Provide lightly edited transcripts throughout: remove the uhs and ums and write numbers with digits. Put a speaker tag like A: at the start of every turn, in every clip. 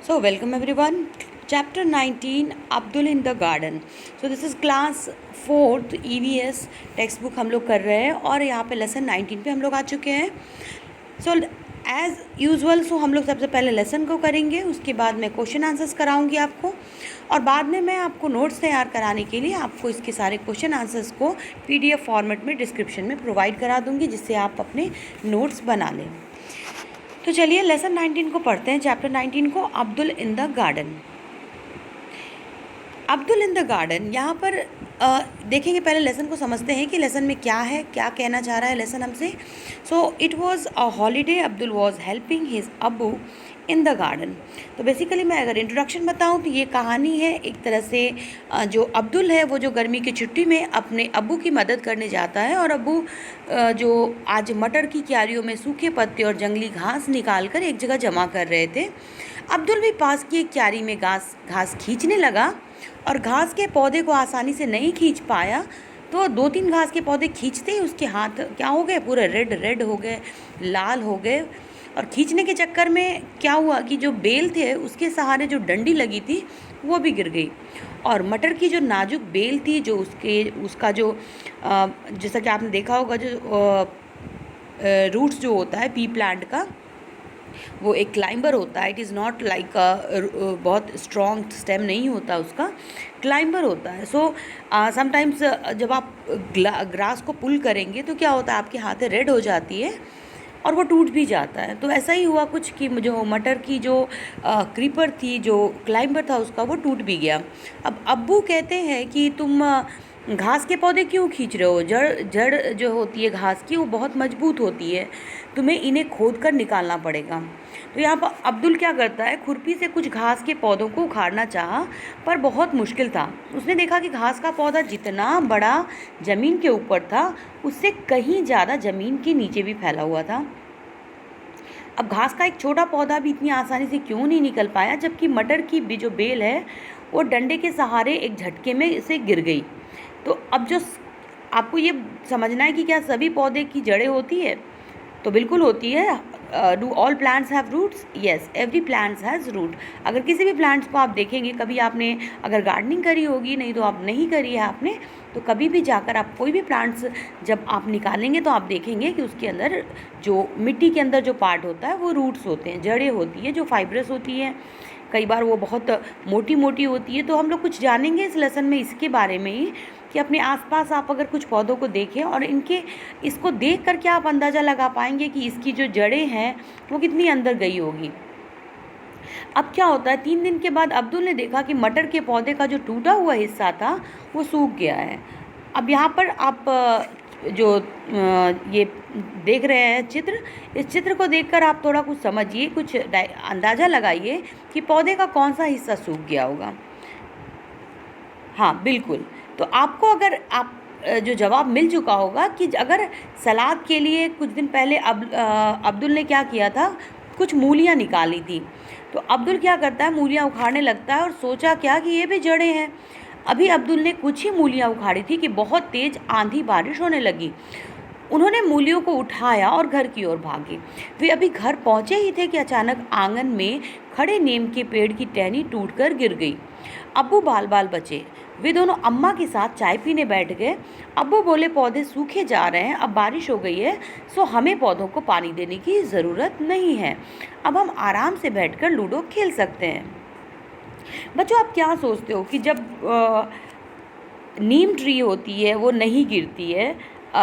A: So, welcome everyone. Chapter 19 Abdul in the Garden. So, this is class 4th EVS text book हम लोग कर रहे हैं और यहाँ पे लेसन 19 पे हम लोग आ चुके हैं. सो एज़ यूजुअल हम लोग सबसे पहले लेसन को करेंगे, उसके बाद मैं क्वेश्चन आंसर्स कराऊंगी आपको और बाद में मैं आपको नोट्स तैयार कराने के लिए आपको इसके सारे क्वेश्चन आंसर्स को PDF फॉर्मेट में डिस्क्रिप्शन में प्रोवाइड करा दूँगी, जिससे आप अपने नोट्स बना लें. तो चलिए लेसन 19 को पढ़ते हैं, चैप्टर 19 को, Abdul in the garden. Abdul in the garden, यहाँ पर देखेंगे, पहले लेसन को समझते हैं कि लेसन में क्या है, क्या कहना चाह रहा है लेसन हमसे. So it was a holiday, Abdul was helping his अब्बू इन द गार्डन. तो बेसिकली मैं अगर इंट्रोडक्शन बताऊं तो ये कहानी है एक तरह से जो अब्दुल है वो जो गर्मी की छुट्टी में अपने अब्बू की मदद करने जाता है और अब्बू जो आज मटर की क्यारियों में सूखे पत्ते और जंगली घास निकाल कर एक जगह जमा कर रहे थे. अब्दुल भी पास की एक क्यारी में घास खींचने लगा और घास के पौधे को आसानी से नहीं खींच पाया, तो 2-3 घास के पौधे खींचते ही उसके हाथ क्या हो गए, पूरे रेड हो गए, लाल हो गए. और खींचने के चक्कर में क्या हुआ कि जो बेल थे उसके सहारे जो डंडी लगी थी वो भी गिर गई और मटर की जो नाजुक बेल थी, जो उसका जो जैसा कि आपने देखा होगा, जो रूट्स जो होता है पी प्लांट का, वो एक क्लाइंबर होता है. इट इज़ नॉट लाइक बहुत स्ट्रॉन्ग स्टेम नहीं होता, उसका क्लाइंबर होता है. सो समटाइम्स जब आप ग्रास को पुल करेंगे तो क्या होता है, आपके हाथें रेड हो जाती है और वो टूट भी जाता है. तो ऐसा ही हुआ कुछ कि जो मटर की जो क्रीपर थी, जो क्लाइंबर था उसका, वो टूट भी गया. अब अब्बू कहते हैं कि तुम घास के पौधे क्यों खींच रहे हो, जड़ जो होती है घास की वो बहुत मजबूत होती है, तुम्हें इन्हें खोद कर निकालना पड़ेगा. तो यहाँ पर अब्दुल क्या करता है, खुरपी से कुछ घास के पौधों को उखाड़ना चाहा पर बहुत मुश्किल था. उसने देखा कि घास का पौधा जितना बड़ा ज़मीन के ऊपर था उससे कहीं ज़्यादा ज़मीन के नीचे भी फैला हुआ था. अब घास का एक छोटा पौधा भी इतनी आसानी से क्यों नहीं निकल पाया, जबकि मटर की भी जो बेल है वो डंडे के सहारे एक झटके में से गिर गई. तो अब जो आपको ये समझना है कि क्या सभी पौधे की जड़ें होती है, तो बिल्कुल होती है. Do all plants have roots? Yes, every plants has root. अगर किसी भी प्लांट्स को आप देखेंगे, कभी आपने अगर गार्डनिंग करी होगी, नहीं तो आप नहीं करी है आपने, तो कभी भी जाकर आप कोई भी प्लांट्स जब आप निकालेंगे तो आप देखेंगे कि उसके अंदर जो मिट्टी के अंदर जो पार्ट होता है वो रूट्स होते हैं, जड़ें होती है जो फाइब्रस होती हैं. कई बार वो बहुत मोटी मोटी होती है. तो हम लोग कुछ जानेंगे इस लेसन में इसके बारे में ही कि अपने आसपास आप अगर कुछ पौधों को देखें और इसको देख कर क्या आप अंदाज़ा लगा पाएंगे कि इसकी जो जड़ें हैं वो कितनी अंदर गई होगी. अब क्या होता है, 3 दिन के बाद अब्दुल ने देखा कि मटर के पौधे का जो टूटा हुआ हिस्सा था वो सूख गया है. अब यहाँ पर आप जो ये देख रहे हैं चित्र, इस चित्र को देखकर आप थोड़ा कुछ समझिए, कुछ अंदाज़ा लगाइए कि पौधे का कौन सा हिस्सा सूख गया होगा. हाँ बिल्कुल. तो आपको अगर आप जो जवाब मिल चुका होगा कि अगर सलाद के लिए कुछ दिन पहले अब्दुल ने क्या किया था, कुछ मूलियाँ निकाली थी. तो अब्दुल क्या करता है, मूलियाँ उखाड़ने लगता है और सोचा क्या कि ये भी जड़ें हैं. अभी अब्दुल ने कुछ ही मूलियाँ उखाड़ी थी कि बहुत तेज़ आंधी बारिश होने लगी. उन्होंने मूलियों को उठाया और घर की ओर भागे. वे अभी घर पहुँचे ही थे कि अचानक आंगन में खड़े नीम के पेड़ की टहनी टूटकर गिर गई. अब्बू बाल बाल बचे. वे दोनों अम्मा के साथ चाय पीने बैठ गए. अब्बू बोले, पौधे सूखे जा रहे हैं, अब बारिश हो गई है, सो हमें पौधों को पानी देने की ज़रूरत नहीं है. अब हम आराम से बैठकर लूडो खेल सकते हैं. बच्चों, आप क्या सोचते हो कि जब नीम ट्री होती है वो नहीं गिरती है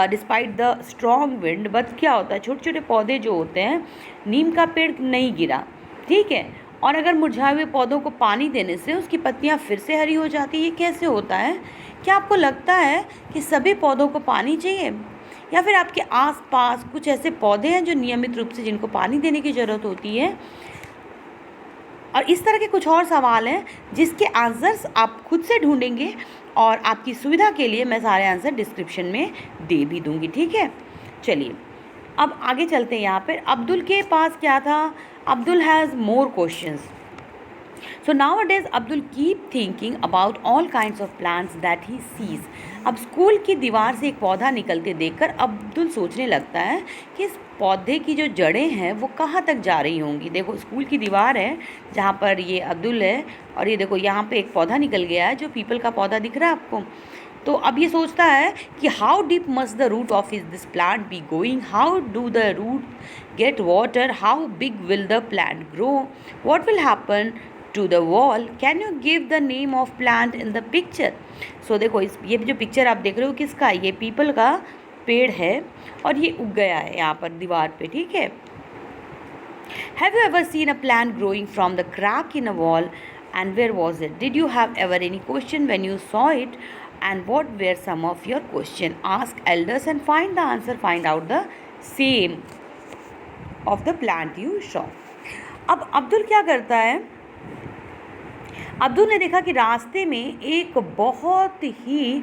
A: despite the strong wind, but क्या होता है, छोटे छोटे पौधे जो होते हैं, नीम का पेड़ नहीं गिरा, ठीक है, और अगर मुरझाए हुए पौधों को पानी देने से उसकी पत्तियां फिर से हरी हो जाती है. ये कैसे होता है? क्या आपको लगता है कि सभी पौधों को पानी चाहिए, या फिर आपके आसपास कुछ ऐसे पौधे हैं जो नियमित रूप से जिनको पानी देने की ज़रूरत होती है? और इस तरह के कुछ और सवाल हैं जिसके आंसर्स आप खुद से ढूंढेंगे और आपकी सुविधा के लिए मैं सारे आंसर डिस्क्रिप्शन में दे भी दूंगी, ठीक है. चलिए अब आगे चलते हैं. यहाँ पर अब्दुल के पास क्या था, Abdul has more questions. So nowadays Abdul keep thinking about all kinds of plants that he sees. अब स्कूल की दीवार से एक पौधा निकलते देखकर अब्दुल सोचने लगता है कि इस पौधे की जो जड़ें हैं वो कहाँ तक जा रही होंगी। देखो स्कूल की दीवार है जहाँ पर ये अब्दुल है और ये देखो यहाँ पे एक पौधा निकल गया है जो पीपल का पौधा दिख रहा है आपको। तो अब ये सोचता है कि how deep must the root of is this plant be going, how do the root get water, how big will the plant grow, what will happen to the wall, can you give the name of plant in the picture. So देखो ये जो picture आप देख रहे हो किसका, ये people का पेड़ है और ये उग गया है यहाँ पर दीवार पे, ठीक है। Have you ever seen a plant growing from the crack in a wall and where was it, did you have ever any question when you saw it and what were some of your question, ask elders and find the answer, find out the same of the plant you saw। अब अब्दुल क्या करता है, अब्दुल ने देखा कि रास्ते में एक बहुत ही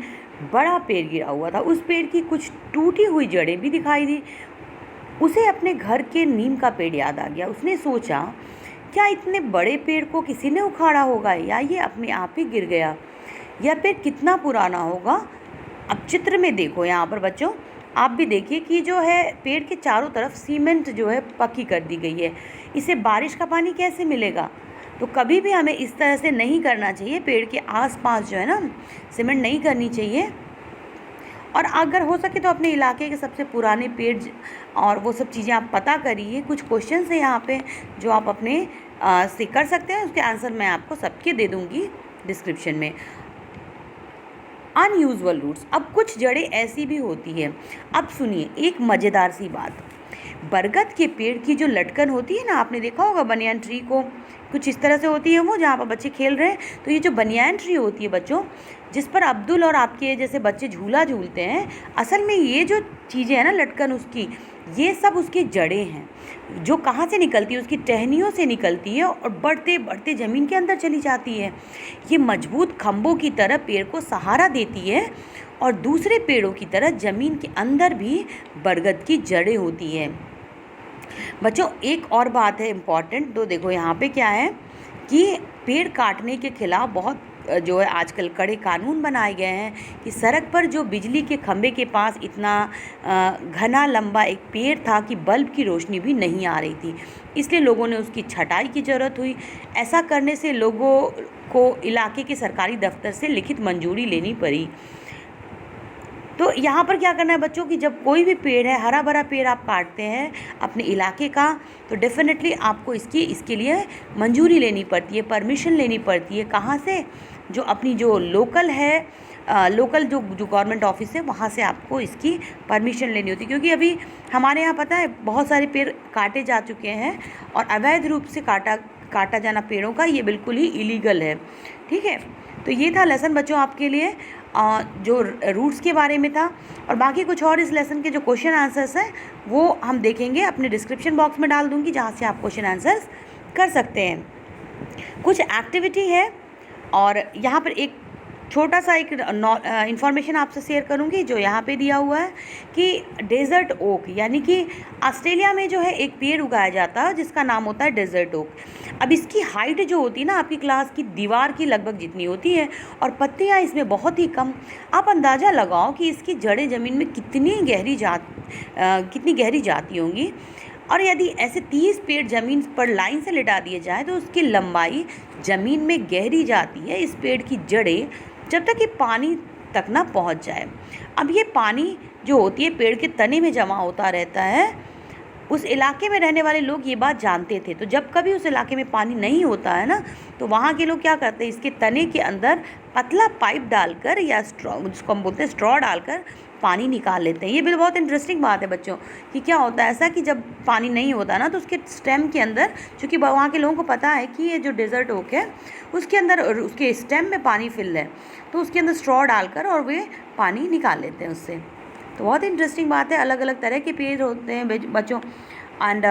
A: बड़ा पेड़ गिरा हुआ था, उस पेड़ की कुछ टूटी हुई जड़ें भी दिखाई दी। उसे अपने घर के नीम का पेड़ याद आ गया। उसने सोचा क्या इतने बड़े पेड़ को किसी ने उखाड़ा होगा या ये अपने आप ही गिर गया, यह पेड़ कितना पुराना होगा। अब चित्र में देखो यहाँ पर बच्चों, आप भी देखिए कि जो है पेड़ के चारों तरफ सीमेंट जो है पक्की कर दी गई है, इसे बारिश का पानी कैसे मिलेगा। तो कभी भी हमें इस तरह से नहीं करना चाहिए, पेड़ के आसपास जो है ना सीमेंट नहीं करनी चाहिए। और अगर हो सके तो अपने इलाके के सबसे पुराने पेड़ और वो सब चीज़ें आप पता करिए। कुछ क्वेश्चन है यहाँ पे जो आप अपने से कर सकते हैं, उसके आंसर मैं आपको सबके दे दूँगी डिस्क्रिप्शन में। अनयूजुअल रूट्स, अब कुछ जड़ें ऐसी भी होती है। अब सुनिए एक मज़ेदार सी बात, बरगद के पेड़ की जो लटकन होती है ना, आपने देखा होगा बनियान ट्री को, कुछ इस तरह से होती है वो जहाँ पर बच्चे खेल रहे हैं। तो ये जो बनियान ट्री होती है बच्चों, जिस पर अब्दुल और आपके जैसे बच्चे झूला झूलते हैं, असल में ये जो चीज़ें हैं ना लटकन उसकी, ये सब उसकी जड़ें हैं जो कहाँ से निकलती है, उसकी टहनियों से निकलती है और बढ़ते बढ़ते ज़मीन के अंदर चली जाती है। ये मजबूत खम्भों की तरह पेड़ को सहारा देती है और दूसरे पेड़ों की तरह ज़मीन के अंदर भी बरगद की जड़ें होती हैं। बच्चों एक और बात है इम्पॉर्टेंट, तो देखो यहाँ पे क्या है कि पेड़ काटने के खिलाफ बहुत जो है आजकल कड़े कानून बनाए गए हैं कि सड़क पर जो बिजली के खंभे के पास इतना घना लंबा एक पेड़ था कि बल्ब की रोशनी भी नहीं आ रही थी, इसलिए लोगों ने उसकी छटाई की ज़रूरत हुई। ऐसा करने से लोगों को इलाके के सरकारी दफ्तर से लिखित मंजूरी लेनी पड़ी। तो यहाँ पर क्या करना है बच्चों कि जब कोई भी पेड़ है, हरा भरा पेड़ आप काटते हैं अपने इलाके का, तो डेफिनेटली आपको इसके लिए मंजूरी लेनी पड़ती है, परमिशन लेनी पड़ती है। कहाँ से, जो अपनी जो लोकल है, लोकल जो गवर्नमेंट ऑफिस है वहाँ से आपको इसकी परमिशन लेनी होती है। क्योंकि अभी हमारे यहाँ पता है बहुत सारे पेड़ काटे जा चुके हैं और अवैध रूप से काटा जाना पेड़ों का ये बिल्कुल ही इलीगल है, ठीक है। तो ये था लेसन बच्चों आपके लिए जो रूट्स के बारे में था, और बाकी कुछ और इस लेसन के जो क्वेश्चन आंसर्स हैं वो हम देखेंगे, अपने डिस्क्रिप्शन बॉक्स में डाल दूँगी जहाँ से आप क्वेश्चन आंसर्स कर सकते हैं। कुछ एक्टिविटी है और यहाँ पर एक छोटा सा एक इन्फॉर्मेशन आपसे शेयर करूँगी जो यहाँ पे दिया हुआ है कि डेजर्ट ओक, यानी कि ऑस्ट्रेलिया में जो है एक पेड़ उगाया जाता है जिसका नाम होता है डेजर्ट ओक। अब इसकी हाइट जो होती है ना आपकी क्लास की दीवार की लगभग जितनी होती है और पत्तियाँ इसमें बहुत ही कम। आप अंदाज़ा लगाओ कि इसकी जड़ें ज़मीन में कितनी गहरी जाती होंगी। और यदि ऐसे 30 पेड़ ज़मीन पर लाइन से लिटा दिए जाए तो उसकी लंबाई ज़मीन में गहरी जाती है, इस पेड़ की जड़ें, जब तक ये पानी तक ना पहुंच जाए। अब ये पानी जो होती है पेड़ के तने में जमा होता रहता है। उस इलाके में रहने वाले लोग ये बात जानते थे, तो जब कभी उस इलाके में पानी नहीं होता है ना, तो वहाँ के लोग क्या करते हैं, इसके तने के अंदर पतला पाइप डालकर या स्ट्रॉ, जिसको हम बोलते हैं स्ट्रॉ डालकर पानी निकाल लेते हैं। ये भी बहुत इंटरेस्टिंग बात है बच्चों कि क्या होता है ऐसा कि जब पानी नहीं होता ना तो उसके स्टेम के अंदर, चूँकि वहाँ के लोगों को पता है कि ये जो डेजर्ट ओक है उसके अंदर उसके स्टेम में पानी फिल है, तो उसके अंदर स्ट्रॉ डालकर और वे पानी निकाल लेते हैं उससे। तो बहुत इंटरेस्टिंग बात है, अलग अलग तरह के पेड़ होते हैं बच्चों। And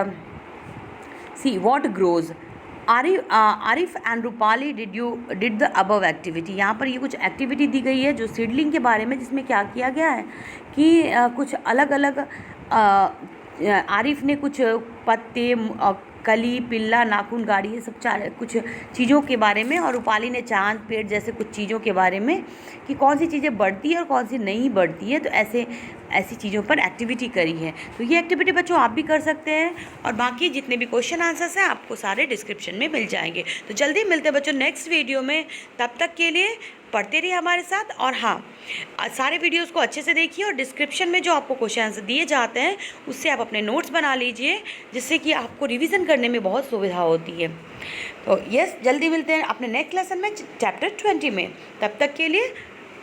A: see what grows, Arif and Rupali did the above activity. यहाँ पर ये कुछ एक्टिविटी दी गई है जो सीडलिंग के बारे में, जिसमें क्या किया गया है कि कुछ अलग अलग आरिफ ने कुछ पत्ते कली, पिल्ला, नाखून, गाड़ी, ये सब कुछ चीज़ों के बारे में, और रूपाली ने चाँद, पेड़ जैसे कुछ चीज़ों के बारे में कि कौन सी चीज़ें बढ़ती है और कौन सी नहीं बढ़ती है। तो ऐसी चीज़ों पर एक्टिविटी करी है। तो ये एक्टिविटी बच्चों आप भी कर सकते हैं, और बाकी जितने भी क्वेश्चन आंसर्स हैं आपको सारे डिस्क्रिप्शन में मिल जाएंगे। तो जल्दी मिलते हैं बच्चों नेक्स्ट वीडियो में। तब तक के लिए पढ़ते रहिए हमारे साथ, और हाँ, सारे वीडियोस को अच्छे से देखिए, और डिस्क्रिप्शन में जो आपको क्वेश्चन आंसर दिए जाते हैं उससे आप अपने नोट्स बना लीजिए, जिससे कि आपको रिवीजन करने में बहुत सुविधा होती है। तो यस, जल्दी मिलते हैं अपने नेक्स्ट लेसन में, चैप्टर 20 में। तब तक के लिए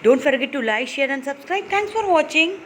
A: don't forget to like, share and subscribe. Thanks for watching.